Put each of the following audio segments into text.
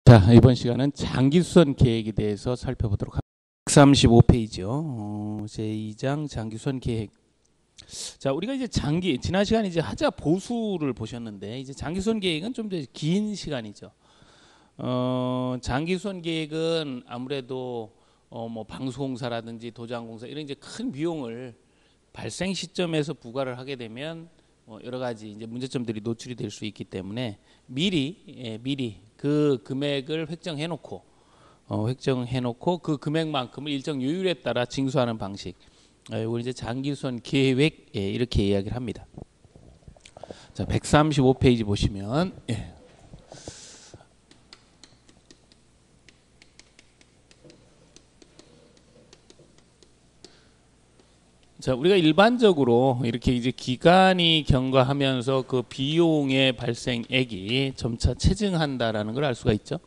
자, 이번 시간은 장기수선 계획에 대해서 살펴보도록 합니다. 135페이지요. 제2장 장기수선 계획. 자, 우리가 이제 지난 시간에 이제 하자 보수를 보셨는데, 이제 장기수선 계획은 좀 더 긴 시간이죠. 장기수선 계획은 아무래도 뭐 방수공사라든지 도장공사 이런 이제 큰 비용을 발생 시점에서 부과를 하게 되면 여러 가지 이제 문제점들이 노출이 될 수 있기 때문에 미리 그 금액을 획정해놓고 그 금액만큼을 일정 요율에 따라 징수하는 방식. 이걸 이제 장기수선 계획 이렇게 이야기를 합니다. 자, 135페이지 보시면 자, 우리가 일반적으로 이렇게 이제 기간이 경과하면서 그 비용의 발생액이 점차 체증한다라는 걸 알 수가 있죠.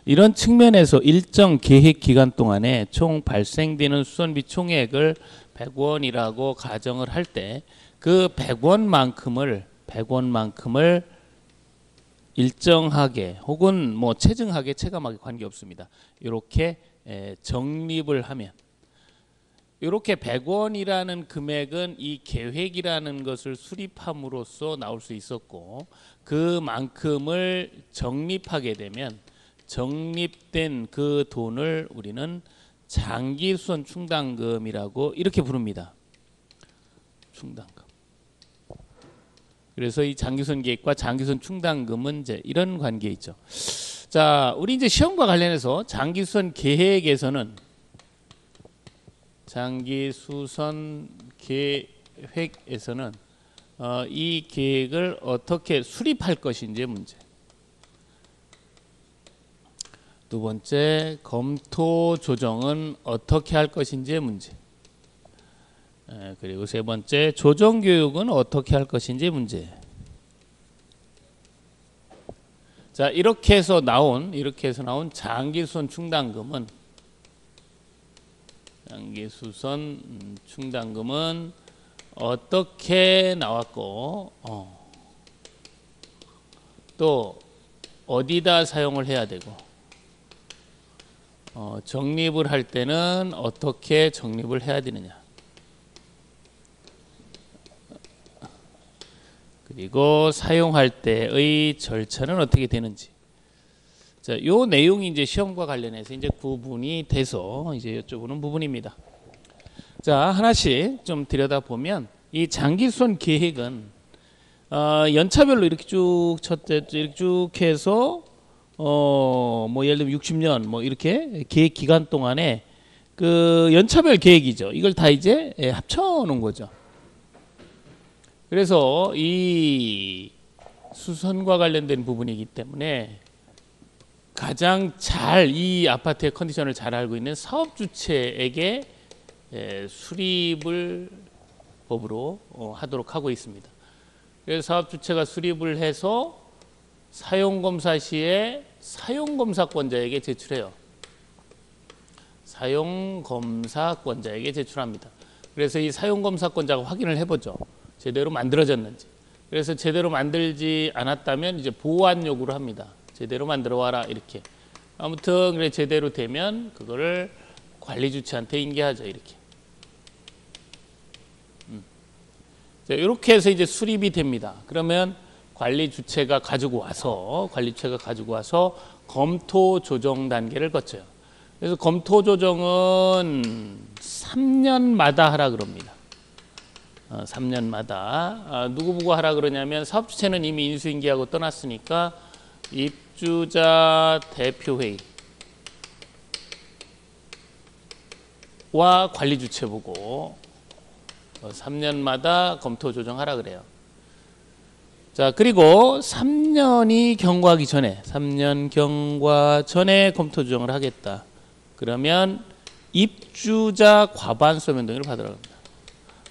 이런 측면에서 일정 계획 기간 동안에 총 발생되는 수선비 총액을 100원이라고 가정을 할 때 그 100원만큼을 일정하게 혹은 뭐 체증하게 체감하게 관계없습니다. 이렇게 정립을 하면 이렇게 100원이라는 금액은 이 계획이라는 것을 수립함으로써 나올 수 있었고, 그만큼을 적립하게 되면 적립된 그 돈을 우리는 장기수선 충당금이라고 이렇게 부릅니다. 충당금. 그래서 이 장기수선 계획과 장기수선 충당금은 이제 이런 관계에 있죠. 자, 우리 이제 시험과 관련해서 장기수선 계획에서는 장기수선 계획에서는 이 계획을 어떻게 수립할 것인지의 문제. 두 번째, 검토 조정은 어떻게 할 것인지의 문제. 그리고 세 번째, 조정 교육은 어떻게 할 것인지의 문제. 자, 이렇게 해서 나온 장기수선 충당금은 장기수선 충당금은 어떻게 나왔고 또 어디다 사용을 해야 되고 적립을 할 때는 어떻게 적립을 해야 되느냐, 그리고 사용할 때의 절차는 어떻게 되는지. 자, 요 내용이 이제 시험과 관련해서 이제 구분이 돼서 이제 여쭤보는 부분입니다. 자, 하나씩 좀 들여다보면 이 장기수선 계획은 연차별로 이렇게 쭉 이렇게 쭉 해서 뭐 예를 들면 60년 뭐 이렇게 계획 기간 동안에 그 연차별 계획이죠. 이걸 다 이제 합쳐 놓은 거죠. 그래서 이 수선과 관련된 부분이기 때문에 가장 잘 이 아파트의 컨디션을 잘 알고 있는 사업주체에게 수립을 법으로 하도록 하고 있습니다. 그래서 사업주체가 수립을 해서 사용검사 시에 사용검사권자에게 제출해요. 사용검사권자에게 제출합니다. 그래서 이 사용검사권자가 확인을 해보죠. 제대로 만들어졌는지. 그래서 제대로 만들지 않았다면 이제 보완 요구를 합니다. 제대로 만들어 와라 이렇게. 아무튼 그래 제대로 되면 그거를 관리 주체한테 인계하죠 이렇게. 자, 이렇게 해서 이제 수립이 됩니다. 그러면 관리 주체가 가지고 와서 검토 조정 단계를 거쳐요. 그래서 검토 조정은 3년마다 하라 그럽니다. 3년마다 누구 하라 그러냐면 사업주체는 이미 인수인계하고 떠났으니까 입주자 대표회의와 관리주체 보고 3년마다 검토 조정하라 그래요. 자, 그리고 3년이 경과하기 전에 3년 경과 전에 검토 조정을 하겠다. 그러면 입주자 과반수 서면 동의를 받으라고 합니다.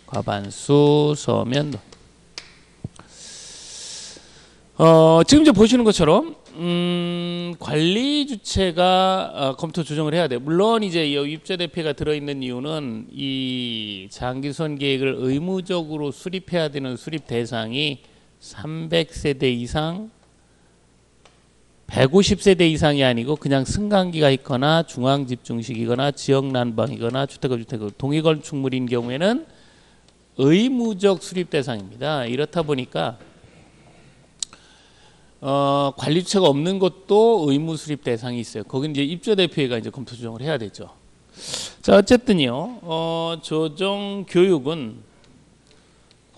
과반수 서면 동의. 지금 이제 보시는 것처럼 관리 주체가 검토 조정을 해야 돼요. 물론 이제 입주자 대표가 들어있는 이유는 이 장기수선 계획을 의무적으로 수립해야 되는 수립 대상이 300세대 이상 150세대 이상이 아니고 그냥 승강기가 있거나 중앙집중식이거나 지역난방이거나 주택급 동의건축물인 경우에는 의무적 수립 대상입니다. 이렇다 보니까 관리주체가 없는 것도 의무 수립 대상이 있어요. 거긴 이제 입주대표회가 이제 검토 조정을 해야 되죠. 자, 어쨌든요, 조정 교육은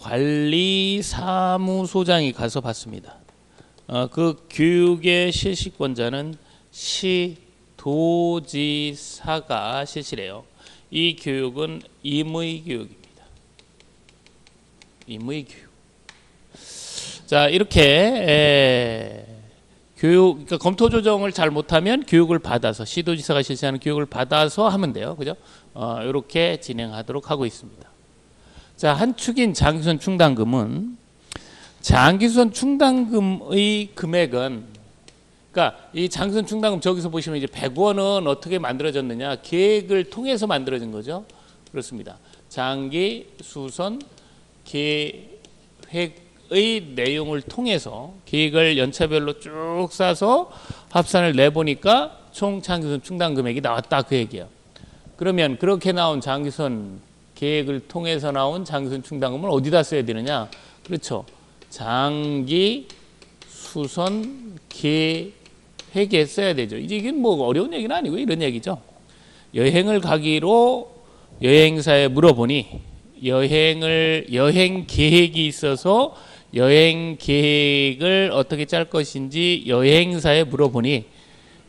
관리사무소장이 가서 받습니다. 그 교육의 실시권자는 시도지사가 실시래요. 이 교육은 임의교육입니다. 임의교육. 자, 이렇게 그러니까 검토 조정을 잘 못하면 교육을 받아서 시도지사가 실시하는 교육을 받아서 하면 돼요. 그죠? 이렇게 진행하도록 하고 있습니다. 자, 한 축인 장기수선 충당금은 장기수선 충당금의 금액은, 그러니까 이 장기수선 충당금 저기서 보시면 이제 100원은 어떻게 만들어졌느냐, 계획을 통해서 만들어진 거죠. 그렇습니다. 장기수선 계획의 내용을 통해서 계획을 연차별로 쭉 싸서 합산을 내보니까 총 장기수선 충당금액이 나왔다, 그 얘기예요. 그러면 그렇게 나온 장기수선 계획을 통해서 나온 장기수선 충당금을 어디다 써야 되느냐? 그렇죠. 장기 수선 계획에 써야 되죠. 이제 이게 뭐 어려운 얘기는 아니고 이런 얘기죠. 여행을 가기로 여행사에 물어보니 여행 계획이 있어서 여행 계획을 어떻게 짤 것인지 여행사에 물어보니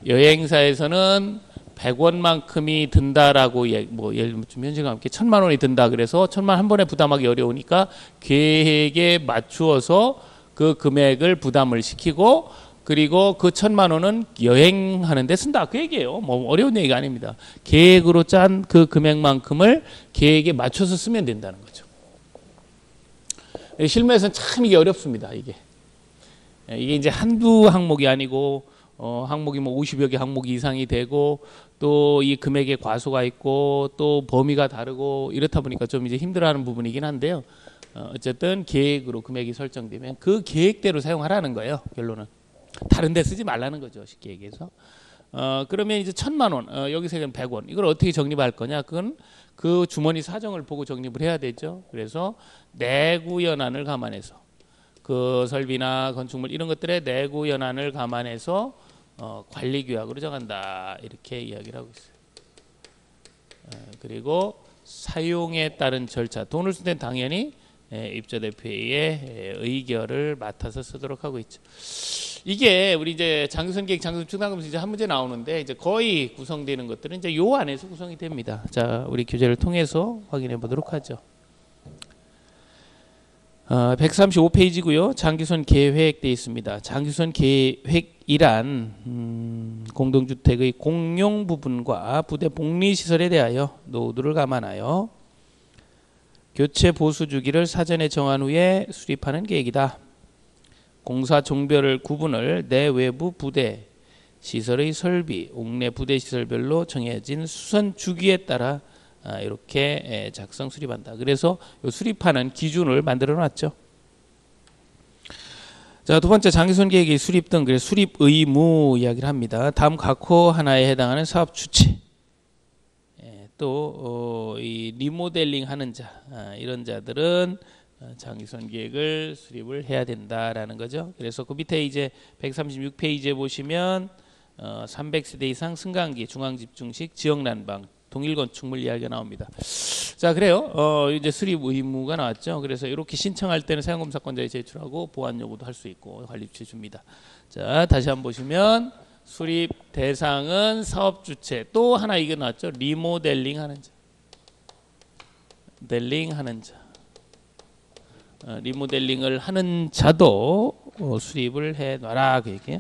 여행사에서는 100원만큼이 든다라고, 뭐 예를 들면 현실과 함께 1000만 원이 든다 그래서 1000만 한 번에 부담하기 어려우니까 계획에 맞추어서 그 금액을 부담을 시키고, 그리고 그 1000만 원은 여행하는 데 쓴다, 그 얘기예요. 뭐 어려운 얘기가 아닙니다. 계획으로 짠 그 금액만큼을 계획에 맞춰서 쓰면 된다는 거죠. 실무에서는 참 이게 어렵습니다. 이게 이제 한두 항목이 아니고 항목이 뭐 50여 개 항목 이상이 되고, 또 이 금액의 과소가 있고 또 범위가 다르고 이렇다 보니까 좀 이제 힘들어하는 부분이긴 한데요. 어쨌든 계획으로 금액이 설정되면 그 계획대로 사용하라는 거예요. 결론은 다른 데 쓰지 말라는 거죠, 쉽게 얘기해서. 그러면 이제 1000만 원, 여기서 100원, 이걸 어떻게 적립할 거냐? 그건 그 주머니 사정을 보고 적립을 해야 되죠. 그래서 내구 연한을 감안해서, 그 설비나 건축물 이런 것들의 내구 연한을 감안해서 관리 규약으로 정한다, 이렇게 이야기를 하고 있어요. 그리고 사용에 따른 절차, 돈을 쓸 때는 당연히 입주대표의 의결을 맡아서 쓰도록 하고 있죠. 이게 우리 이제 장기수선 계획, 장기수선 충당금 이제 한 문제 나오는데 이제 거의 구성되는 것들은 이제 요 안에서 구성이 됩니다. 자, 우리 교재를 통해서 확인해 보도록 하죠. 135페이지고요. 장기수선 계획 되어 있습니다. 장기수선 계획이란 공동주택의 공용 부분과 부대 복리시설에 대하여 노후도를 감안하여 교체 보수 주기를 사전에 정한 후에 수립하는 계획이다. 공사 종별을 구분을 내외부 부대 시설의 설비, 옥내 부대 시설별로 정해진 수선 주기에 따라 이렇게 작성 수립한다. 그래서 수립하는 기준을 만들어 놨죠. 자, 두 번째, 장기수선 계획의 수립 등, 그래서 수립 의무 이야기를 합니다. 다음 각호 하나에 해당하는 사업 주체, 또 이 리모델링 하는 자, 이런 자들은 장기수선 계획을 수립을 해야 된다라는 거죠. 그래서 그 밑에 이제 136페이지에 보시면 300세대 이상 승강기, 중앙집중식, 지역난방, 동일건축물 이야기가 나옵니다. 자, 그래요. 이제 수립 의무가 나왔죠. 그래서 이렇게 신청할 때는 사용검사권자에 제출하고 보완 요구도 할 수 있고 관리주체 줍니다. 자, 다시 한번 보시면 수립 대상은 사업 주체, 또 하나 이게 나왔죠. 리모델링 하는 자, 델링 하는 자, 리모델링을 하는 자도 수립을 해 놔라, 그 얘기예요.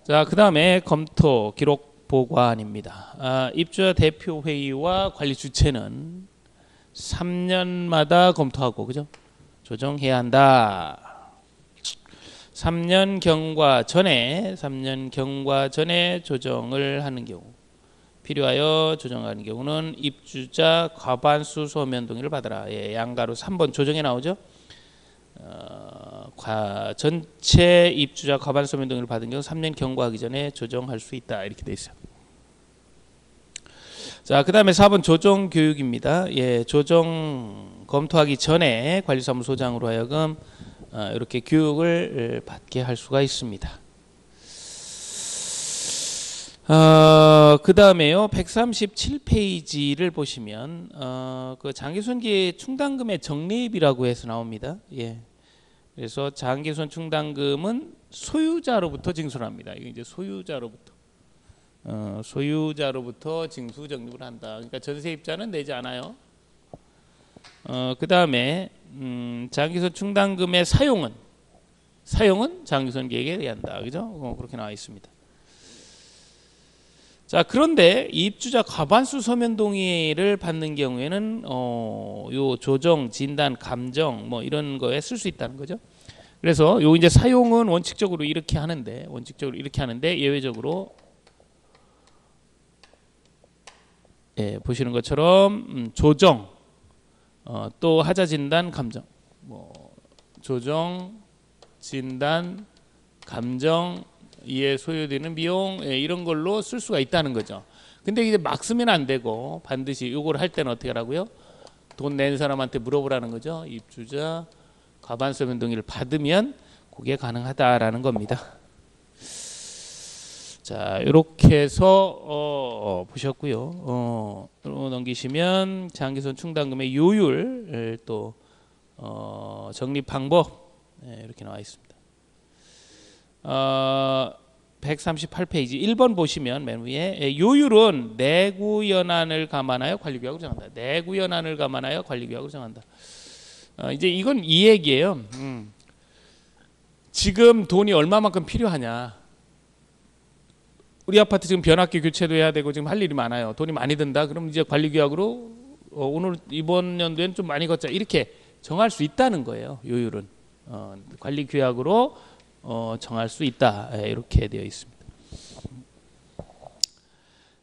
자, 그 다음에 검토 기록 보관입니다. 입주자 대표 회의와 관리 주체는 3년마다 검토하고, 그죠? 조정해야 한다. 3년 경과 전에 조정을 하는 경우, 필요하여 조정하는 경우는 입주자 과반수 소면 동의를 받아라. 예, 양가로 3번 조정에 나오죠. 전체 입주자 과반 서면 동의를 받은 경우 3년 경과하기 전에 조정할 수 있다 이렇게 돼 있어요. 자, 그다음에 4번 조정 교육입니다. 예, 조정 검토하기 전에 관리사무소장으로 하여금 이렇게 교육을 받게 할 수가 있습니다. 그 다음에요 137페이지를 보시면 그 장기손기 충당금의 적립이라고 해서 나옵니다. 예. 그래서 장기손 충당금은 소유자로부터 징수합니다. 이게 이제 소유자로부터 징수 적립을 한다. 그러니까 전세입자는 내지 않아요. 그 다음에 장기손 충당금의 사용은 장기손 계획에 의한다. 그죠? 그렇게 나와 있습니다. 자, 그런데 입주자 과반수 서면 동의를 받는 경우에는 요 조정, 진단, 감정 뭐 이런 거에 쓸 수 있다는 거죠. 그래서 요 이제 사용은 원칙적으로 이렇게 하는데 예외적으로 예, 보시는 것처럼 조정, 또 하자 진단, 감정, 뭐 조정, 진단, 감정 이에 소요되는 비용 이런 걸로 쓸 수가 있다는 거죠. 근데 이제 막 쓰면 안 되고 반드시 요걸 할 때는 어떻게 하라고요? 돈 낸 사람한테 물어보라는 거죠. 입주자 과반 서면 동의를 받으면 그게 가능하다라는 겁니다. 자, 이렇게 해서 보셨고요. 넘기시면 장기손 충당금의 요율 또 적립 방법 이렇게 나와 있습니다. 138페이지 1번 보시면 맨 위에 요율은 내구연한을 감안하여 관리규약으로 정한다. 내구연한을 감안하여 관리규약으로 정한다. 이제 이건 이 얘기예요. 지금 돈이 얼마만큼 필요하냐. 우리 아파트 지금 변압기 교체도 해야 되고 지금 할 일이 많아요. 돈이 많이 든다. 그럼 이제 관리규약으로 오늘 이번 연도에는 좀 많이 걷자 이렇게 정할 수 있다는 거예요. 요율은 관리규약으로 정할 수 있다 이렇게 되어 있습니다.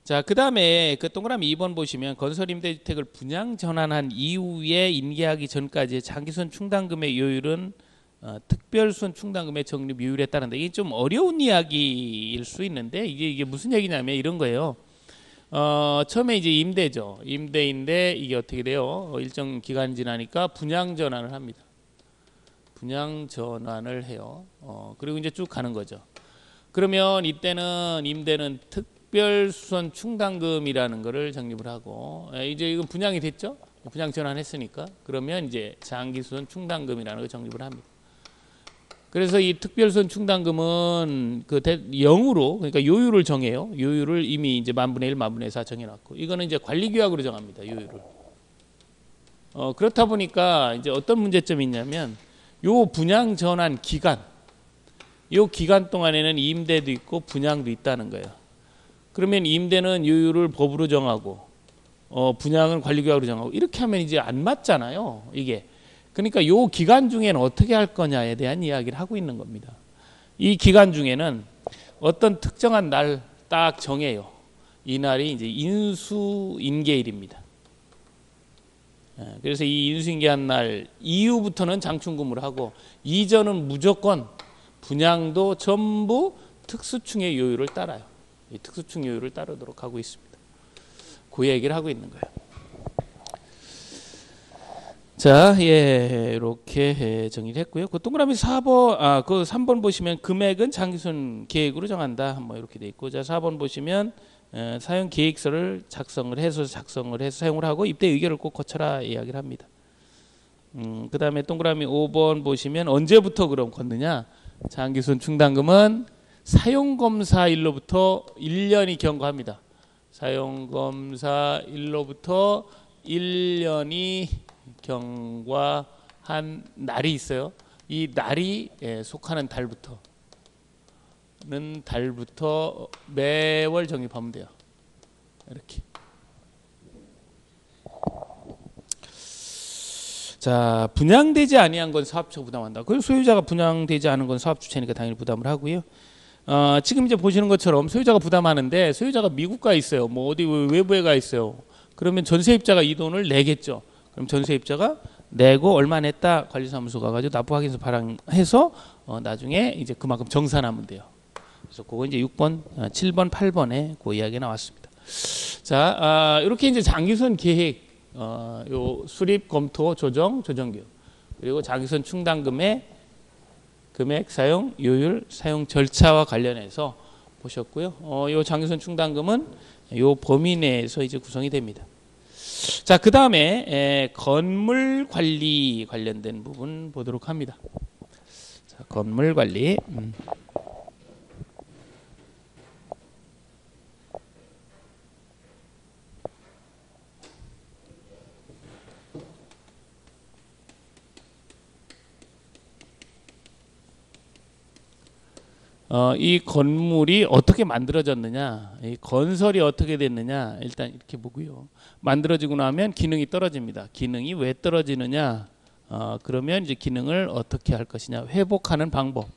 자, 그 다음에 그 동그라미 2번 보시면 건설임대주택을 분양 전환한 이후에 인계하기 전까지 장기손 충당금의 요율은 특별손 충당금의 적립 요율에 따른다. 이게 좀 어려운 이야기일 수 있는데 이게 무슨 얘기냐면 이런 거예요. 처음에 이제 임대죠. 임대인데 이게 어떻게 돼요? 일정 기간 지나니까 분양 전환을 합니다. 분양 전환을 해요. 그리고 이제 쭉 가는 거죠. 그러면 이때는 임대는 특별수선 충당금이라는 거를 적립을 하고 이제 이건 분양이 됐죠. 분양 전환했으니까 그러면 이제 장기수선 충당금이라는 걸 적립을 합니다. 그래서 이 특별수선 충당금은 그 0으로 그러니까 요율을 정해요. 요율을 이미 이제 만분의 1, 만분의 4 정해놨고 이거는 이제 관리규약으로 정합니다. 요율을. 그렇다 보니까 이제 어떤 문제점이 있냐면 요 분양 전환 기간, 요 기간 동안에는 임대도 있고 분양도 있다는 거예요. 그러면 임대는 요율을 법으로 정하고, 분양은 관리규약으로 정하고 이렇게 하면 이제 안 맞잖아요. 이게. 그러니까 요 기간 중에는 어떻게 할 거냐에 대한 이야기를 하고 있는 겁니다. 이 기간 중에는 어떤 특정한 날 딱 정해요. 이 날이 이제 인수인계일입니다. 그래서 이 인수인계한 날 이후부터는 장충금을 하고 이전은 무조건 분양도 전부 특수충의 요율을 따라요. 이 특수충 요율을 따르도록 하고 있습니다. 그 얘기를 하고 있는 거예요. 자, 예, 이렇게 정리를 했고요. 그 동그라미 4번, 그 3번 보시면 금액은 장기손 계획으로 정한다. 뭐 이렇게 돼 있고, 자, 4번 보시면 사용 계획서를 작성을 해서 사용을 하고 입대 의결을 꼭 거쳐라 이야기를 합니다. 그 다음에 동그라미 5번 보시면 언제부터 그럼 걷느냐? 장기손 충당금은 사용검사일로부터 1년이 경과합니다. 사용검사일로부터 1년이 경과한 날이 있어요. 이 날이 속하는 달부터 매월 적립하면 돼요. 이렇게. 자, 분양되지 아니한 건 사업주가 부담한다. 그 소유자가 분양되지 않은 건 사업주체니까 당연히 부담을 하고요. 지금 이제 보시는 것처럼 소유자가 부담하는데 소유자가 미국가에 있어요. 뭐 어디 외부에 가 있어요. 그러면 전세입자가 이 돈을 내겠죠. 그럼 전세입자가 내고 얼마 냈다 관리사무소 가가지고 납부 확인서 발행해서 나중에 이제 그만큼 정산하면 돼요. 그래서 그거 이제 6번, 7번, 8번에 그 이야기 나왔습니다. 자, 이렇게 이제 장기선 계획, 요 수립, 검토, 조정, 조정교육, 그리고 장기선 충당금의 금액, 사용, 요율, 사용 절차와 관련해서 보셨고요. 요 장기선 충당금은 요 범위 내에서 이제 구성이 됩니다. 자, 그 다음에 건물 관리 관련된 부분 보도록 합니다. 자, 건물 관리. 이 건물이 어떻게 만들어졌느냐, 이 건설이 어떻게 됐느냐, 일단 이렇게 보고요. 만들어지고 나면 기능이 떨어집니다. 기능이 왜 떨어지느냐, 그러면 이제 기능을 어떻게 할 것이냐, 회복하는 방법,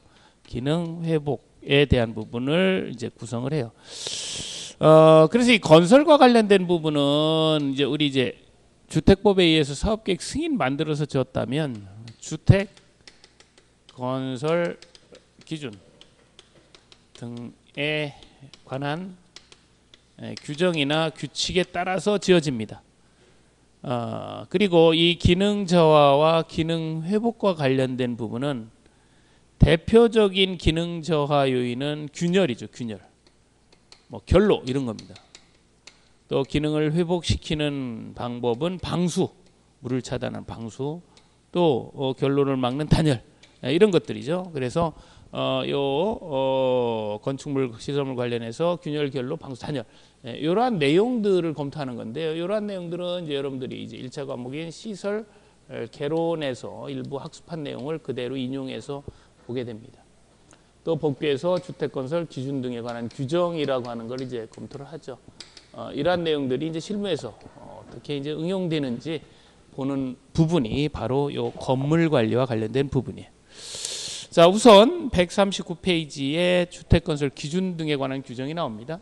기능 회복에 대한 부분을 이제 구성을 해요. 그래서 이 건설과 관련된 부분은 이제 우리 이제 주택법에 의해서 사업계획 승인 만들어서 줬다면 주택 건설 기준 등에 관한 규정이나 규칙에 따라서 지어집니다. 그리고 이 기능 저하와 기능 회복과 관련된 부분은 대표적인 기능 저하 요인은 균열이죠. 균열. 뭐 결로 이런 겁니다. 또 기능을 회복시키는 방법은 방수, 물을 차단하는 방수, 또 결로를 막는 단열, 이런 것들이죠. 그래서 건축물 시설물 관련해서 균열, 결로, 방수, 단열, 이러한 내용들을 검토하는 건데요. 이러한 내용들은 이제 여러분들이 이제 1차 과목인 시설 개론에서 일부 학습한 내용을 그대로 인용해서 보게 됩니다. 또 복비에서 주택건설 기준 등에 관한 규정이라고 하는 걸 이제 검토를 하죠. 이러한 내용들이 이제 실무에서 어떻게 이제 응용되는지 보는 부분이 바로 요 건물 관리와 관련된 부분이에요. 자, 우선 139페이지에 주택건설 기준 등에 관한 규정이 나옵니다.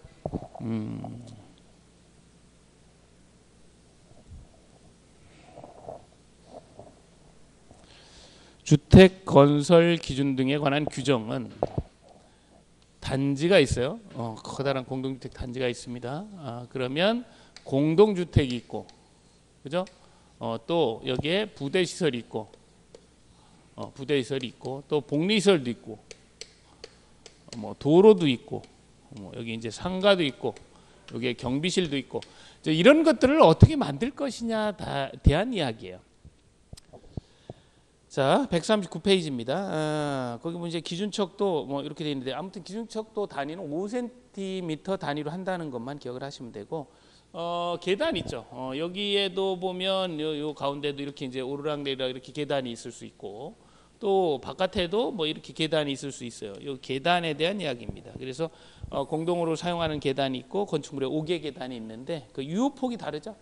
주택건설 기준 등에 관한 규정은 단지가 있어요. 커다란 공동주택 단지가 있습니다. 그러면 공동주택이 있고, 그죠? 또 여기에 부대시설이 있고, 부대시설이 있고, 또 복리시설도 있고, 뭐 도로도 있고, 뭐 여기 이제 상가도 있고, 여기에 경비실도 있고, 이런 것들을 어떻게 만들 것이냐 대한 이야기예요. 자, 139페이지입니다. 거기 뭐 이제 기준척도 뭐 이렇게 되어 있는데, 아무튼 기준척도 단위는 5cm 단위로 한다는 것만 기억을 하시면 되고, 계단 있죠. 여기에도 보면 요 가운데도 이렇게 이제 오르락내리락 이렇게 계단이 있을 수 있고, 또 바깥에도 뭐 이렇게 계단이 있을 수 있어요. 요 계단에 대한 이야기입니다. 그래서 공동으로 사용하는 계단이 있고 건축물에 5개 계단이 있는데 그 유효폭이 다르죠.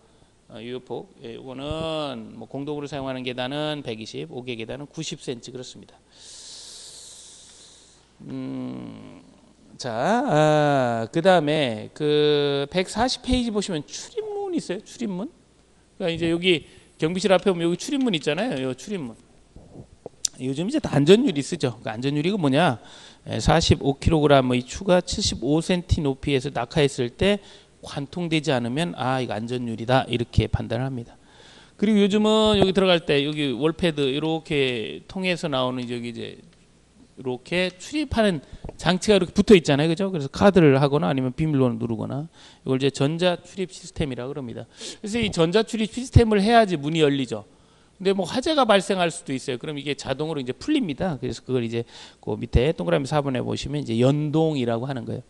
유효폭, 이거는 뭐 공동으로 사용하는 계단은 120, 5개 계단은 90cm 그렇습니다. 자, 그 다음에 그 140페이지 보시면 출입문 있어요. 출입문. 그러니까 이제 여기 경비실 앞에 보면 여기 출입문 있잖아요. 요 출입문. 요즘 이제 안전유리 쓰죠. 그 안전유리가 뭐냐? 45kg의 추가 75cm 높이에서 낙하했을 때 관통되지 않으면 이거 안전유리다 이렇게 판단을 합니다. 그리고 요즘은 여기 들어갈 때 여기 월패드 이렇게 통해서 나오는 여기 이제 이렇게 출입하는 장치가 이렇게 붙어 있잖아요, 그죠? 그래서 카드를 하거나 아니면 비밀번호 누르거나 이걸 이제 전자 출입 시스템이라고 그럽니다. 그래서 이 전자 출입 시스템을 해야지 문이 열리죠. 근데 뭐 화재가 발생할 수도 있어요. 그럼 이게 자동으로 이제 풀립니다. 그래서 그걸 이제 그 밑에 동그라미 4번에 보시면 이제 연동이라고 하는 거예요.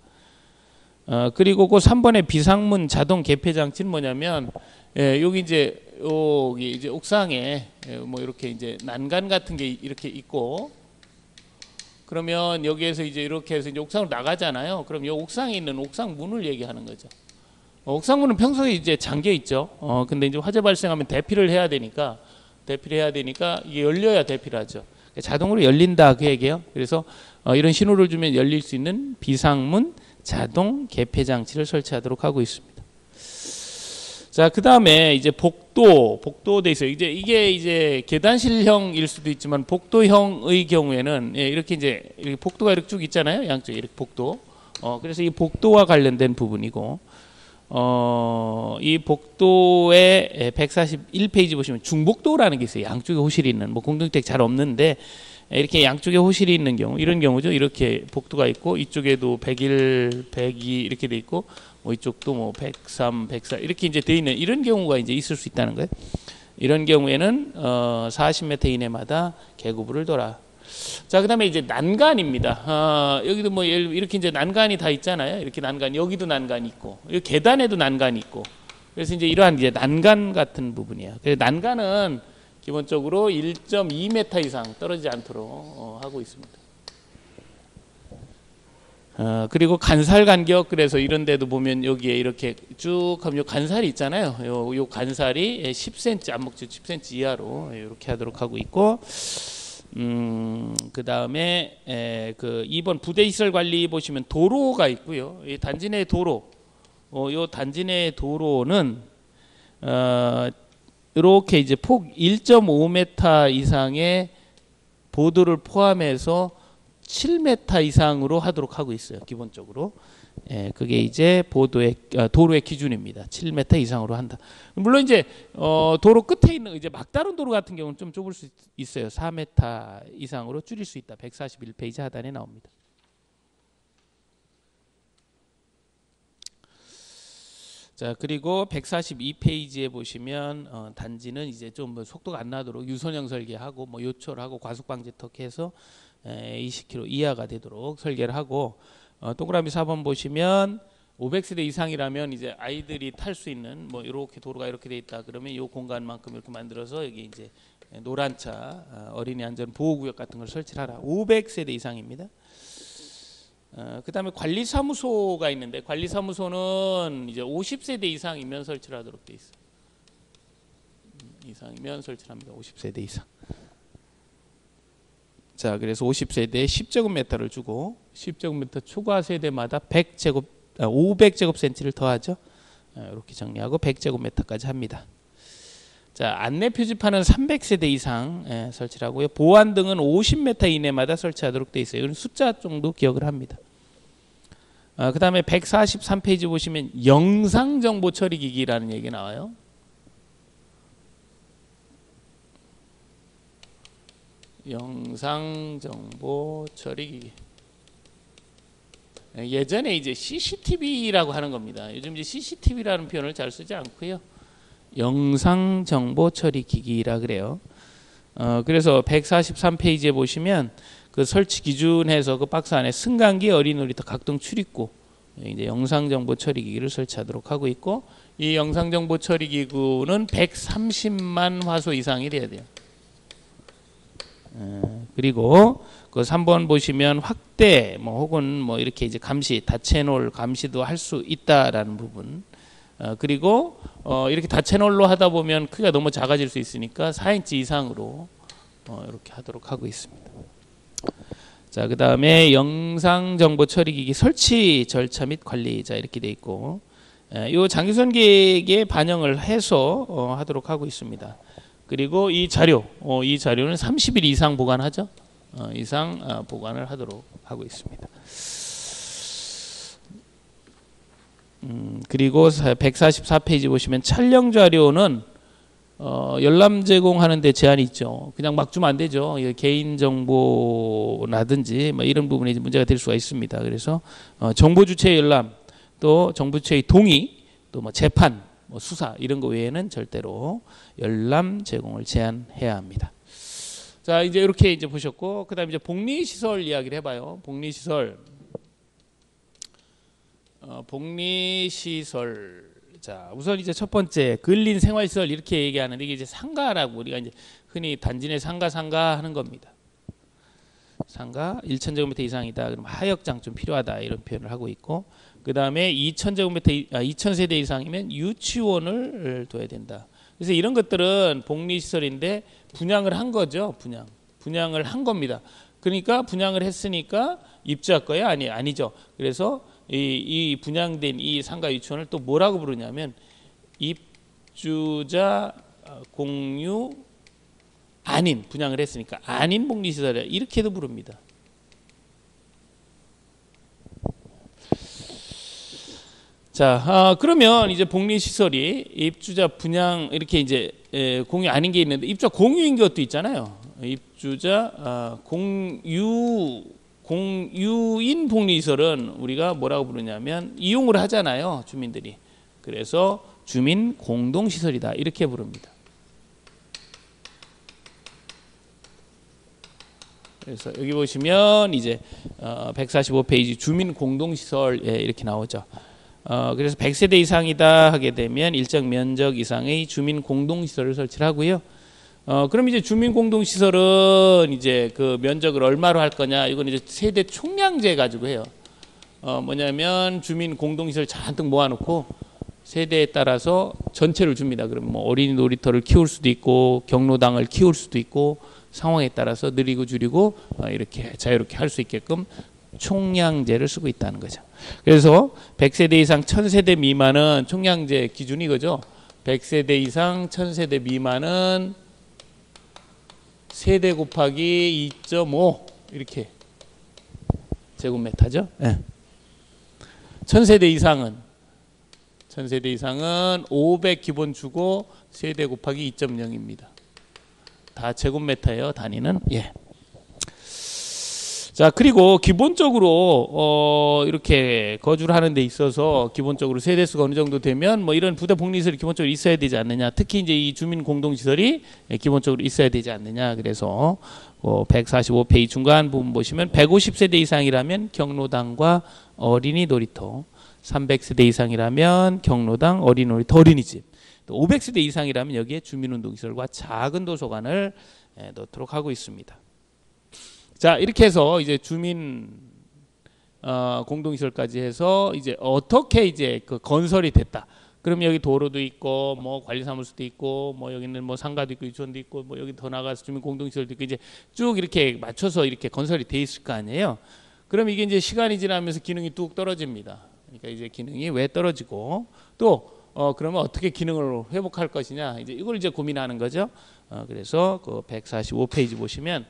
그리고 그 3번의 비상문 자동 개폐 장치는 뭐냐면, 여기 이제 옥상에 뭐 이렇게 이제 난간 같은 게 이렇게 있고, 그러면 여기에서 이제 이렇게 해서 이제 옥상으로 나가잖아요. 그럼 이 옥상에 있는 옥상 문을 얘기하는 거죠. 옥상 문은 평소에 이제 잠겨 있죠. 근데 이제 화재 발생하면 대피를 해야 되니까 이게 열려야 대피를 하죠. 자동으로 열린다 그 얘기예요. 그래서 이런 신호를 주면 열릴 수 있는 비상문 자동 개폐 장치를 설치하도록 하고 있습니다. 자, 그 다음에 이제 복도돼 있어요. 이게 이제 계단실형일 수도 있지만 복도형의 경우에는 이렇게 이제 이렇게 복도가 이렇게 쭉 있잖아요. 양쪽에 이렇게 복도. 그래서 이 복도와 관련된 부분이고, 이 복도의 141페이지 보시면 중복도라는 게 있어요. 양쪽에 호실이 있는, 뭐 공동주택 잘 없는데 이렇게 양쪽에 호실이 있는 경우, 이런 경우죠. 이렇게 복도가 있고 이쪽에도 101, 102 이렇게 돼 있고, 뭐 이쪽도 뭐 103, 104 이렇게 이제 돼 있는 이런 경우가 이제 있을 수 있다는 거예요. 이런 경우에는 40m 이내마다 계곡부를 돌아. 자, 그다음에 이제 난간입니다. 여기도 뭐 이렇게 이제 난간이 다 있잖아요. 이렇게 난간, 여기도 난간이 있고, 여기 계단에도 난간이 있고. 그래서 이제 이러한 이제 난간 같은 부분이에요. 그래서 난간은 기본적으로 1.2m 이상 떨어지지 않도록 하고 있습니다. 그리고 간살 간격, 그래서 이런 데도 보면 여기에 이렇게 쭉 하면 요 간살이 있잖아요. 요 간살이 10cm, 안목적 10cm 이하로 이렇게 하도록 하고 있고, 그 다음에 그 2번 부대시설 관리 보시면 도로가 있고요. 이 단지 내 도로, 요 단지 내 도로는 이렇게 이제 폭 1.5m 이상의 보도를 포함해서 7m 이상으로 하도록 하고 있어요. 기본적으로. 그게 이제 도로의 기준입니다. 7m 이상으로 한다. 물론 이제 도로 끝에 있는 이제 막다른 도로 같은 경우는 좀 좁을 수 있어요. 4m 이상으로 줄일 수 있다. 141페이지 하단에 나옵니다. 자, 그리고 142페이지에 보시면 단지는 이제 좀 뭐 속도가 안 나도록 유선형 설계하고 뭐 요철하고 과속 방지 턱해서 20km 이하가 되도록 설계를 하고, 동그라미 4번 보시면 500세대 이상이라면 이제 아이들이 탈 수 있는 뭐 이렇게 도로가 이렇게 돼 있다 그러면 이 공간만큼 이렇게 만들어서 여기 이제 노란 차 어린이 안전 보호구역 같은 걸 설치하라. 500세대 이상입니다. 그다음에 관리사무소가 있는데 관리사무소는 이제 50세대 이상이면 설치를 하도록 돼 있어요. 이상이면 설치합니다. 50세대 이상. 자, 그래서 50세대에 10제곱미터를 주고 10제곱미터 초과 세대마다 500제곱센치를 더하죠. 이렇게 정리하고 100제곱미터까지 합니다. 자, 안내 표지판은 300세대 이상 설치를 하고요. 보안등은 50m 이내마다 설치하도록 되어 있어요. 이런 숫자 정도 기억을 합니다. 그 다음에 143페이지 보시면 영상정보 처리기기라는 얘기 나와요. 영상정보 처리기기. 예전에 이제 CCTV라고 하는 겁니다. 요즘 이제 CCTV라는 표현을 잘 쓰지 않고요. 영상정보 처리기기라 그래요. 그래서 143페이지에 보시면 그 설치 기준에서 그 박스 안에 승강기, 어린이 놀이터, 각종 출입구, 이제 영상정보 처리기기를 설치하도록 하고 있고, 이 영상정보 처리기구는 130만 화소 이상이 돼야 돼요. 그리고 그 3번 보시면 확대 뭐 혹은 뭐 이렇게 이제 감시, 다채널 감시도 할 수 있다라는 부분. 그리고 이렇게 다채널로 하다 보면 크기가 너무 작아질 수 있으니까 4인치 이상으로 이렇게 하도록 하고 있습니다. 자, 그 다음에 영상정보 처리기기 설치 절차 및 관리자 이렇게 돼 있고, 이 장기선 계획에 반영을 해서 하도록 하고 있습니다. 그리고 이 자료는 30일 이상 보관하죠. 이상 보관을 하도록 하고 있습니다. 그리고 144페이지 보시면 촬영 자료는 열람 제공하는 데 제한이 있죠. 그냥 막 주면 안 되죠. 개인 정보라든지 뭐 이런 부분이 문제가 될 수가 있습니다. 그래서 정보 주체의 열람, 또 정보 주체의 동의, 또 뭐 재판, 뭐 수사 이런 거 외에는 절대로 열람 제공을 제한해야 합니다. 자, 이제 이렇게 이제 보셨고, 그다음에 이제 복리시설 이야기를 해봐요. 복리시설. 복리시설. 자, 우선 이제 첫 번째 근린 생활시설 이렇게 얘기하는데, 이게 이제 상가라고 우리가 이제 흔히 단지 내 상가 하는 겁니다. 상가 1,000제곱미터 이상이다. 그럼 하역장 좀 필요하다 이런 표현을 하고 있고, 그 다음에 2,000세대 이상이면 유치원을 둬야 된다. 그래서 이런 것들은 복리시설인데 분양을 한 거죠. 분양을 한 겁니다. 그러니까 분양을 했으니까 입주할 거야? 아니죠. 그래서 이 분양된 이 상가 유치원을 또 뭐라고 부르냐면 입주자 공유 아닌 분양을 했으니까 아닌 복리시설이라 이렇게도 부릅니다. 자, 그러면 이제 복리시설이 입주자 분양 이렇게 이제 공유 아닌 게 있는데 입주자 공유인 것도 있잖아요. 입주자 공유인 복리시설은 우리가 뭐라고 부르냐면 이용을 하잖아요, 주민들이. 그래서 주민 공동시설이다 이렇게 부릅니다. 그래서 여기 보시면 이제 145페이지 주민 공동시설 이렇게 나오죠. 그래서 100세대 이상이다 하게 되면 일정 면적 이상의 주민 공동시설을 설치를 하고요. 그럼 이제 주민 공동시설은 이제 그 면적을 얼마로 할 거냐? 이건 이제 세대 총량제 가지고 해요. 뭐냐면 주민 공동시설 잔뜩 모아놓고 세대에 따라서 전체를 줍니다. 그럼 뭐 어린이 놀이터를 키울 수도 있고 경로당을 키울 수도 있고 상황에 따라서 느리고 줄이고 이렇게 자유롭게 할 수 있게끔 총량제를 쓰고 있다는 거죠. 그래서 100세대 이상 1000세대 미만은 총량제 기준이 이거죠. 100세대 이상 1000세대 미만은 세대 곱하기 2.5 이렇게 제곱미터죠. 네. 1000세대 이상은 500 기본 주고 세대 곱하기 2.0입니다. 다 제곱미터예요. 단위는. 예. 자, 그리고 기본적으로 이렇게 거주를 하는 데 있어서 기본적으로 세대수가 어느 정도 되면 뭐 이런 부대 복리시설이 기본적으로 있어야 되지 않느냐. 특히 이제 이 주민 공동시설이 기본적으로 있어야 되지 않느냐. 그래서 145페이지 중간 부분 보시면 150세대 이상이라면 경로당과 어린이 놀이터, 300세대 이상이라면 경로당, 어린이 놀이터, 어린이집, 또 500세대 이상이라면 여기에 주민운동시설과 작은 도서관을 넣도록 하고 있습니다. 자, 이렇게 해서 이제 주민 공동시설까지 해서 이제 어떻게 이제 그 건설이 됐다. 그럼 여기 도로도 있고 뭐 관리사무소도 있고 뭐 여기는 뭐 상가도 있고 유치원도 있고 뭐 여기 더 나가서 주민 공동시설도 있고 이제 쭉 이렇게 맞춰서 이렇게 건설이 돼 있을 거 아니에요. 그럼 이게 이제 시간이 지나면서 기능이 뚝 떨어집니다. 그러니까 이제 기능이 왜 떨어지고 또 그러면 어떻게 기능을 회복할 것이냐. 이제 이걸 이제 고민하는 거죠. 그래서 그 145페이지 보시면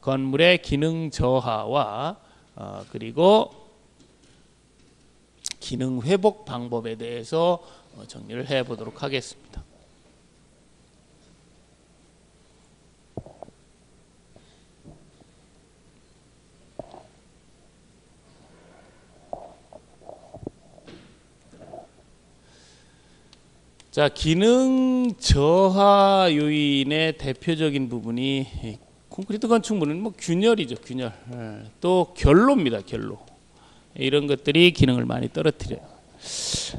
건물의 기능 저하와 그리고 기능 회복 방법에 대해서 정리를 해 보도록 하겠습니다. 자, 기능 저하 요인의 대표적인 부분이 콘크리트 건축물은 뭐 균열이죠, 균열. 또 결로입니다, 결로. 이런 것들이 기능을 많이 떨어뜨려요.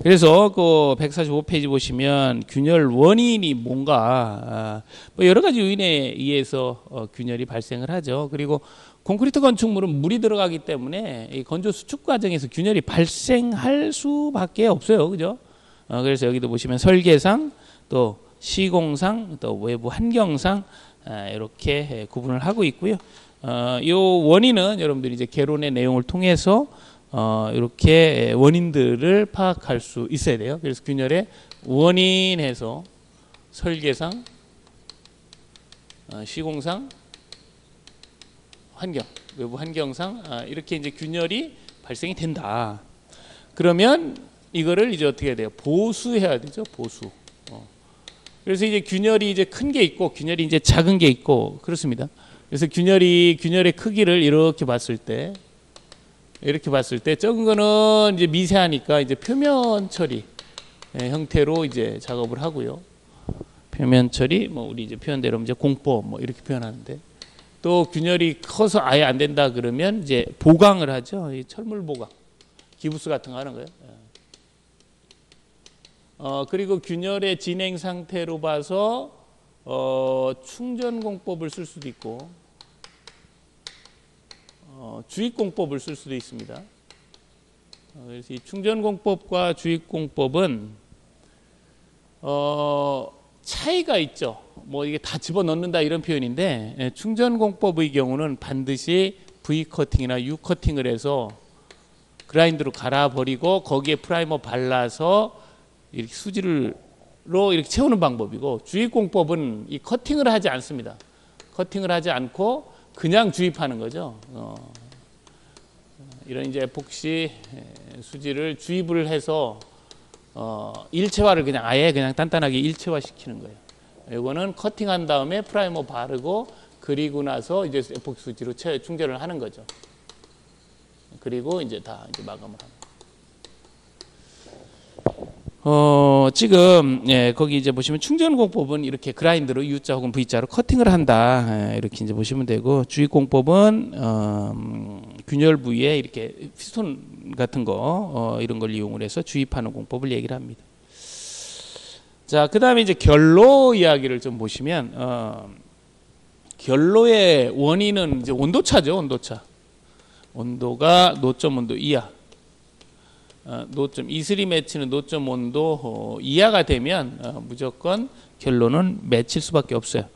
그래서 그 145페이지 보시면 균열 원인이 뭔가 뭐 여러 가지 요인에 의해서 균열이 발생을 하죠. 그리고 콘크리트 건축물은 물이 들어가기 때문에 이 건조 수축 과정에서 균열이 발생할 수밖에 없어요, 그죠? 그래서 여기도 보시면 설계상, 또 시공상, 또 외부 환경상 이렇게 구분을 하고 있고요. 이 원인은 여러분들이 이제 개론의 내용을 통해서 이렇게 원인들을 파악할 수 있어야 돼요. 그래서 균열의 원인에서 설계상, 시공상, 환경, 외부 환경상 이렇게 이제 균열이 발생이 된다. 그러면 이거를 이제 어떻게 해야 돼요? 보수해야 되죠. 보수. 그래서 이제 균열이 이제 큰 게 있고 균열이 이제 작은 게 있고 그렇습니다. 그래서 균열의 크기를 이렇게 봤을 때 적은 거는 이제 미세하니까 이제 표면 처리 형태로 이제 작업을 하고요. 표면 처리 뭐 우리 이제 표현대로 이제 공법 뭐 이렇게 표현하는데 또 균열이 커서 아예 안 된다 그러면 이제 보강을 하죠. 이 철물 보강, 기부스 같은 거 하는 거예요. 그리고 균열의 진행 상태로 봐서 충전공법을 쓸 수도 있고 주입공법을 쓸 수도 있습니다. 그래서 이 충전공법과 주입공법은 차이가 있죠. 뭐 이게 다 집어넣는다 이런 표현인데 충전공법의 경우는 반드시 V커팅이나 U커팅을 해서 그라인드로 갈아버리고 거기에 프라이머 발라서 이렇게 수지를 이렇게 채우는 방법이고, 주입공법은 이 커팅을 하지 않습니다. 커팅을 하지 않고 그냥 주입하는 거죠. 이런 이제 에폭시 수지를 주입을 해서 일체화를 그냥 아예 그냥 단단하게 일체화 시키는 거예요. 이거는 커팅한 다음에 프라이머 바르고 그리고 나서 이제 에폭시 수지로 충전을 하는 거죠. 그리고 이제 다 이제 마감을 합니다. 지금 거기 이제 보시면 충전 공법은 이렇게 그라인드로 U자 혹은 V자로 커팅을 한다, 이렇게 이제 보시면 되고, 주입 공법은 균열 부위에 이렇게 피스톤 같은 거 이런 걸 이용을 해서 주입하는 공법을 얘기를 합니다. 자, 그다음에 이제 결로 이야기를 좀 보시면 결로의 원인은 이제 온도차죠. 온도가 노점 온도 이하. 이슬이 맺히는 노점 온도 이하가 되면 무조건 결로는 맺힐 수밖에 없어요.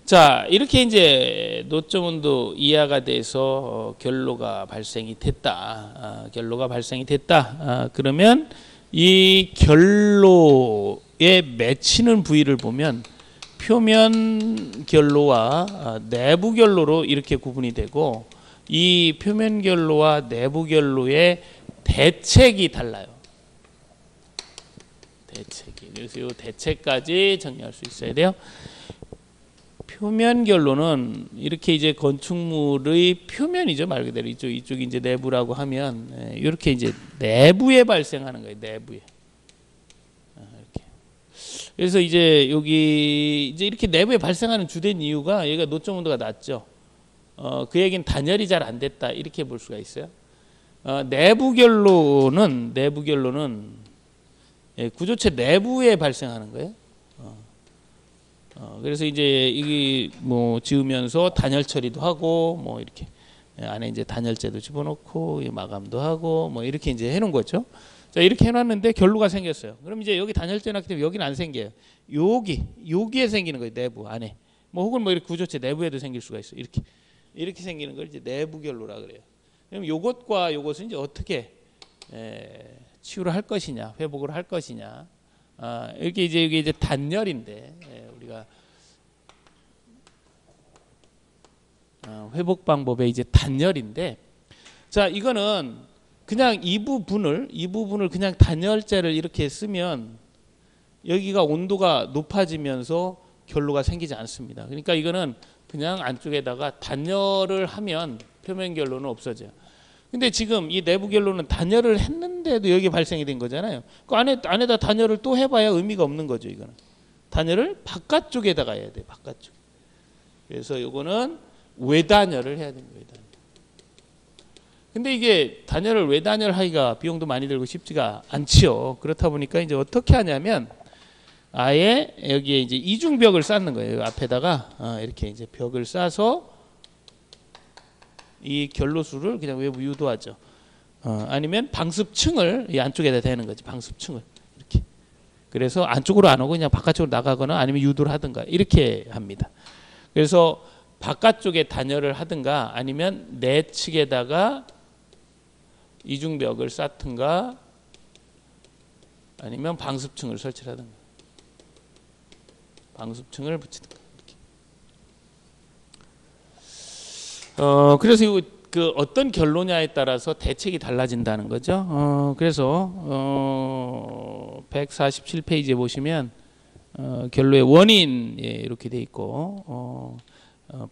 자, 이렇게 이제 노점 온도 이하가 돼서 결로가 발생이 됐다. 그러면 이 결로에 맺히는 부위를 보면 표면 결로와 내부 결로로 이렇게 구분이 되고, 이 표면 결로와 내부 결로의 대책이 달라요. 그래서 이 대책까지 정리할 수 있어야 돼요. 표면 결로는 이렇게 이제 건축물의 표면이죠, 말 그대로. 이쪽이 이제 내부라고 하면 이렇게 이제 내부에 발생하는 거예요. 내부에. 이렇게. 그래서 이제 여기 이제 이렇게 내부에 발생하는 주된 이유가 얘가 노점 온도가 낮죠. 그 얘기는 단열이 잘 안 됐다, 이렇게 볼 수가 있어요. 내부 결로는 구조체 내부에 발생하는 거예요. 그래서 이제 이게 뭐 지으면서 단열 처리도 하고 뭐 이렇게 안에 이제 단열재도 집어넣고 마감도 하고 뭐 이렇게 이제 해놓은 거죠. 자, 이렇게 해놨는데 결로가 생겼어요. 그럼 이제 여기 단열재 놨기 때문에 여기는 안 생겨요. 여기에 생기는 거예요. 내부 안에. 뭐 혹은 뭐 이렇게 구조체 내부에도 생길 수가 있어요. 이렇게 생기는 걸 이제 내부 결로라 그래요. 그럼 요것과 요것은 이제 어떻게 치유를 할 것이냐, 회복을 할 것이냐. 이렇게 이제 이게 이제 단열인데 우리가 회복 방법의 이제 단열인데, 자, 이거는 그냥 이 부분을 그냥 단열재를 이렇게 쓰면 여기가 온도가 높아지면서 결로가 생기지 않습니다. 그러니까 이거는 그냥 안쪽에다가 단열을 하면 표면 결로는 없어져요. 근데 지금 이 내부 결로는 단열을 했는데도 여기 발생이 된 거잖아요. 그 안에다 단열을 또 해봐야 의미가 없는 거죠. 이거는 단열을 바깥쪽에다가 해야 돼. 바깥쪽. 그래서 이거는 외단열을 해야 됩니다. 외단열. 근데 이게 단열을 외단열하기가 비용도 많이 들고 쉽지가 않지요. 그렇다 보니까 이제 어떻게 하냐면 아예 여기에 이제 이중벽을 쌓는 거예요. 앞에다가 이렇게 이제 벽을 쌓아서 이 결로수를 그냥 외부 유도하죠. 아니면 방습층을 이 안쪽에다 대는 거지. 방습층을 이렇게. 그래서 안쪽으로 안 오고 그냥 바깥쪽으로 나가거나 아니면 유도를 하든가 이렇게 합니다. 그래서 바깥쪽에 단열을 하든가 아니면 내측에다가 이중벽을 쌓든가 아니면 방습층을 설치를 하든가 방습층을 붙이든가 이렇게. 그래서 이거 그 어떤 결로냐에 따라서 대책이 달라진다는 거죠. 그래서 147페이지에 보시면 결로의 원인 이렇게 돼 있고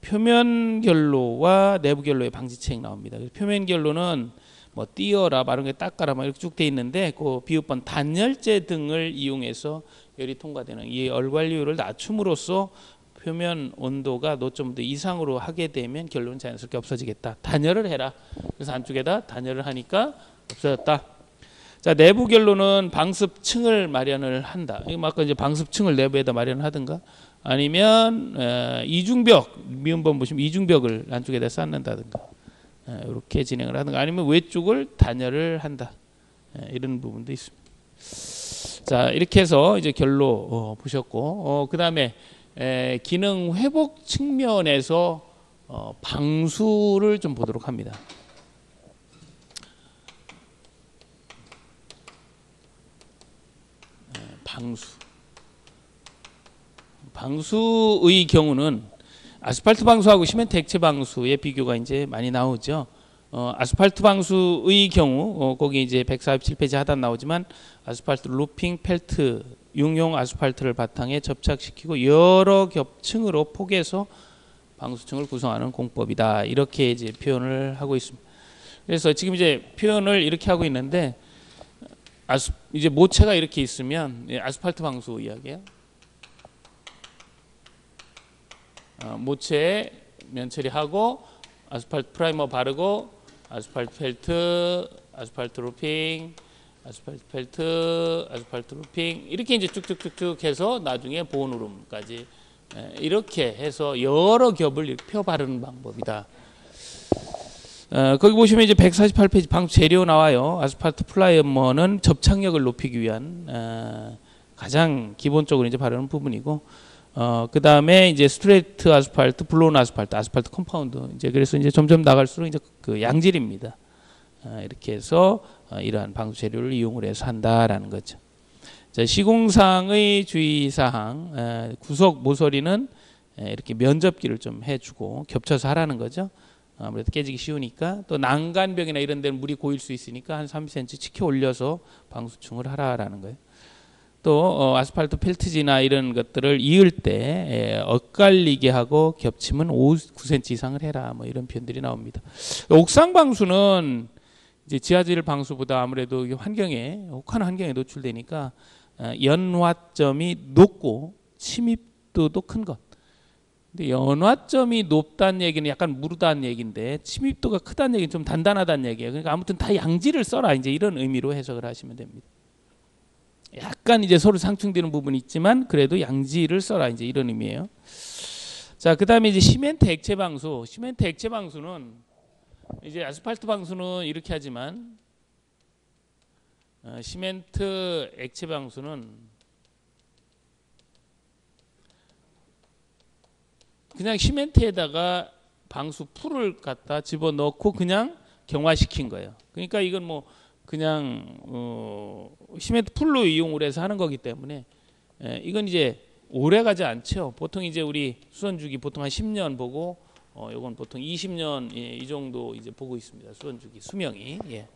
표면 결로와 내부 결로의 방지책 나옵니다. 표면 결로는 뭐 띄어라, 마른 게 닦아라, 막 이렇게 쭉 돼 있는데 그 비흡번 단열재 등을 이용해서 열이 통과되는 이 열관리율을 낮춤으로써 표면 온도가 노점 온도 이상으로 하게 되면 결론은 자연스럽게 없어지겠다. 단열을 해라. 그래서 안쪽에다 단열을 하니까 없어졌다. 자, 내부 결론은 방습층을 마련을 한다. 아까 이제 방습층을 내부에다 마련하든가 아니면 이중벽, 미음번 보시면 이중벽을 안쪽에다 쌓는다든가 이렇게 진행을 하든가 아니면 외쪽을 단열을 한다. 이런 부분도 있습니다. 자, 이렇게 해서 이제 결로 보셨고 그 다음에 기능 회복 측면에서 방수를 좀 보도록 합니다. 방수. 방수의 경우는 아스팔트 방수하고 시멘트 액체 방수의 비교가 이제 많이 나오죠. 아스팔트 방수의 경우 거기 이제 147페이지 하단 나오지만 아스팔트 루핑 펠트 융용 아스팔트를 바탕에 접착시키고 여러 겹층으로 포개서 방수층을 구성하는 공법이다. 이렇게 이제 표현을 하고 있습니다. 그래서 지금 이제 표현을 이렇게 하고 있는데 이제 모체가 이렇게 있으면 아스팔트 방수 이야기예요. 모체에 면 처리하고 아스팔트 프라이머 바르고 아스팔트 펠트, 아스팔트 루핑, 아스팔트 펠트, 아스팔트 루핑 이렇게 이제 쭉쭉쭉쭉 해서 나중에 보온우름까지 이렇게 해서 여러 겹을 펴 바르는 방법이다. 거기 보시면 이제 148페이지 방수 재료 나와요. 아스팔트 프라이머는 접착력을 높이기 위한 가장 기본적으로 이제 바르는 부분이고, 그 다음에 이제 스트레이트 아스팔트, 블로운 아스팔트, 아스팔트 컴파운드 이제 그래서 이제 점점 나갈수록 이제 그 양질입니다. 이렇게 해서 이러한 방수 재료를 이용을 해서 한다라는 거죠. 자, 시공상의 주의사항, 구석 모서리는 이렇게 면접기를 좀 해주고 겹쳐서 하라는 거죠. 아무래도 깨지기 쉬우니까. 또 난간벽이나 이런 데는 물이 고일 수 있으니까 한 3cm 치켜 올려서 방수층을 하라라는 거예요. 또 아스팔트 펠트지나 이런 것들을 이을 때 엇갈리게 하고 겹치면 9cm 이상을 해라. 뭐 이런 표현들이 나옵니다. 옥상 방수는 이제 지하질 방수보다 아무래도 환경에 혹한 환경에 노출되니까 연화점이 높고 침입도도 큰 것. 근데 연화점이 높다는 얘기는 약간 무르다는 얘기인데 침입도가 크다는 얘기는 좀 단단하다는 얘기예요. 그러니까 아무튼 다 양지를 써라 이제 이런 의미로 해석을 하시면 됩니다. 약간 이제 서로 상충되는 부분이 있지만 그래도 양지를 써라 이제 이런 의미예요. 자, 그다음에 이제 시멘트 액체 방수. 시멘트 액체 방수는 이제 아스팔트 방수는 이렇게 하지만 시멘트 액체 방수는 그냥 시멘트에다가 방수 풀을 갖다 집어넣고 그냥 경화시킨 거예요. 그러니까 이건 뭐 그냥 시멘트 풀로 이용을 해서 하는 거기 때문에 이건 이제 오래 가지 않죠. 보통 이제 우리 수선주기 보통 한 10년 보고 요건 보통 20년 이 정도 이제 보고 있습니다. 수선주기 수명이. 예.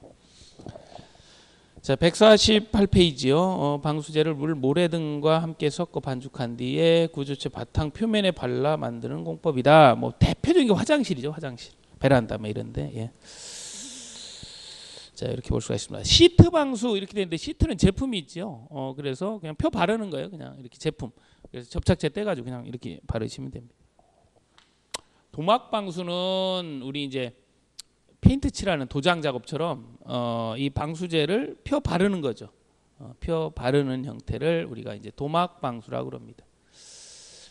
자, 148페이지요. 방수제를 물 모래 등과 함께 섞어 반죽한 뒤에 구조체 바탕 표면에 발라 만드는 공법이다. 뭐 대표적인 게 화장실이죠. 화장실, 베란다 뭐 이런데. 예. 자, 이렇게 볼 수가 있습니다. 시트 방수 이렇게 되는데 시트는 제품이 있죠. 그래서 그냥 표 바르는 거예요. 그냥 이렇게 제품. 그래서 접착제 떼가지고 그냥 이렇게 바르시면 됩니다. 도막 방수는 우리 이제 페인트 칠하는 도장 작업처럼 이 방수제를 펴 바르는 거죠. 펴 바르는 형태를 우리가 이제 도막 방수라고 그럽니다.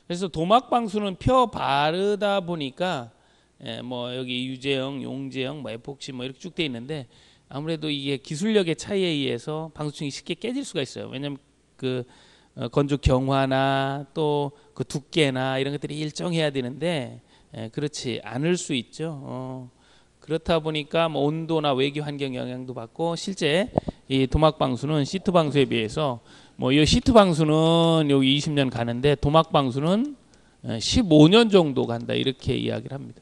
그래서 도막 방수는 펴 바르다 보니까 뭐 여기 유제형, 용제형, 뭐 에폭시 뭐 이렇게 쭉 돼 있는데 아무래도 이게 기술력의 차이에 의해서 방수층이 쉽게 깨질 수가 있어요. 왜냐하면 그 건조 경화나 또 그 두께나 이런 것들이 일정해야 되는데 그렇지 않을 수 있죠. 그렇다 보니까 뭐 온도나 외기 환경 영향도 받고 실제 이 도막 방수는 시트 방수에 비해서 뭐 이 시트 방수는 여기 20년 가는데 도막 방수는 15년 정도 간다 이렇게 이야기를 합니다.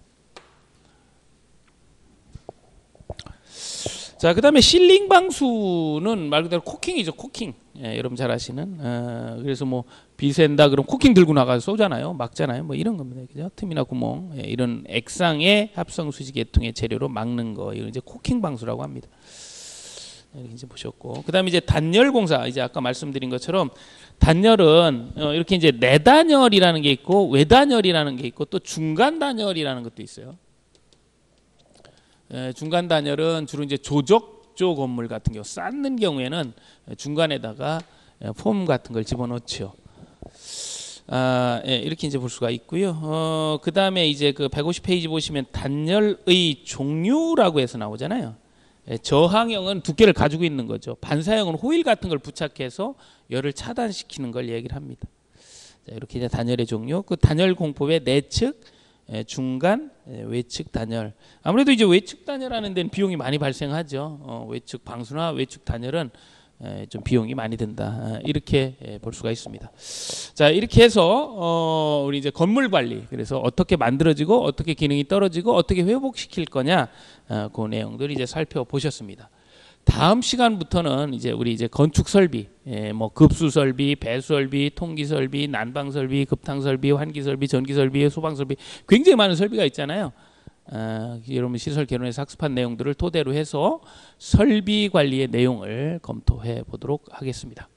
자, 그다음에 실링 방수는 말 그대로 코킹이죠. 코킹. 여러분 잘 아시는. 그래서 뭐 비샌다 그럼 코킹 들고 나가서 쏘잖아요. 막잖아요. 뭐 이런 겁니다. 그죠? 틈이나 구멍. 이런 액상의 합성 수지 계통의 재료로 막는 거. 이걸 이제 코킹 방수라고 합니다. 이렇게 이제 보셨고. 그다음에 이제 단열 공사. 이제 아까 말씀드린 것처럼 단열은 이렇게 이제 내단열이라는 게 있고 외단열이라는 게 있고 또 중간 단열이라는 것도 있어요. 중간 단열은 주로 이제 조적조 건물 같은 경우 쌓는 경우에는 중간에다가 폼 같은 걸 집어넣죠. 이렇게 이제 볼 수가 있고요. 그 다음에 이제 그 150페이지 보시면 단열의 종류라고 해서 나오잖아요. 저항형은 두께를 가지고 있는 거죠. 반사형은 호일 같은 걸 부착해서 열을 차단시키는 걸 얘기를 합니다. 자, 이렇게 이제 단열의 종류. 그 단열 공법의 내측, 중간, 외측 단열. 아무래도 이제 외측 단열하는 데는 비용이 많이 발생하죠. 외측 방수나 외측 단열은 좀 비용이 많이 든다. 이렇게 볼 수가 있습니다. 자, 이렇게 해서 우리 이제 건물 관리, 그래서 어떻게 만들어지고 어떻게 기능이 떨어지고 어떻게 회복시킬 거냐, 그 내용들 이제 살펴보셨습니다. 다음 시간부터는 이제 우리 이제 건축 설비, 뭐 급수 설비, 배수 설비, 통기 설비, 난방 설비, 급탕 설비, 환기 설비, 전기 설비, 소방 설비, 굉장히 많은 설비가 있잖아요. 여러분 시설 개론에서 학습한 내용들을 토대로 해서 설비 관리의 내용을 검토해 보도록 하겠습니다.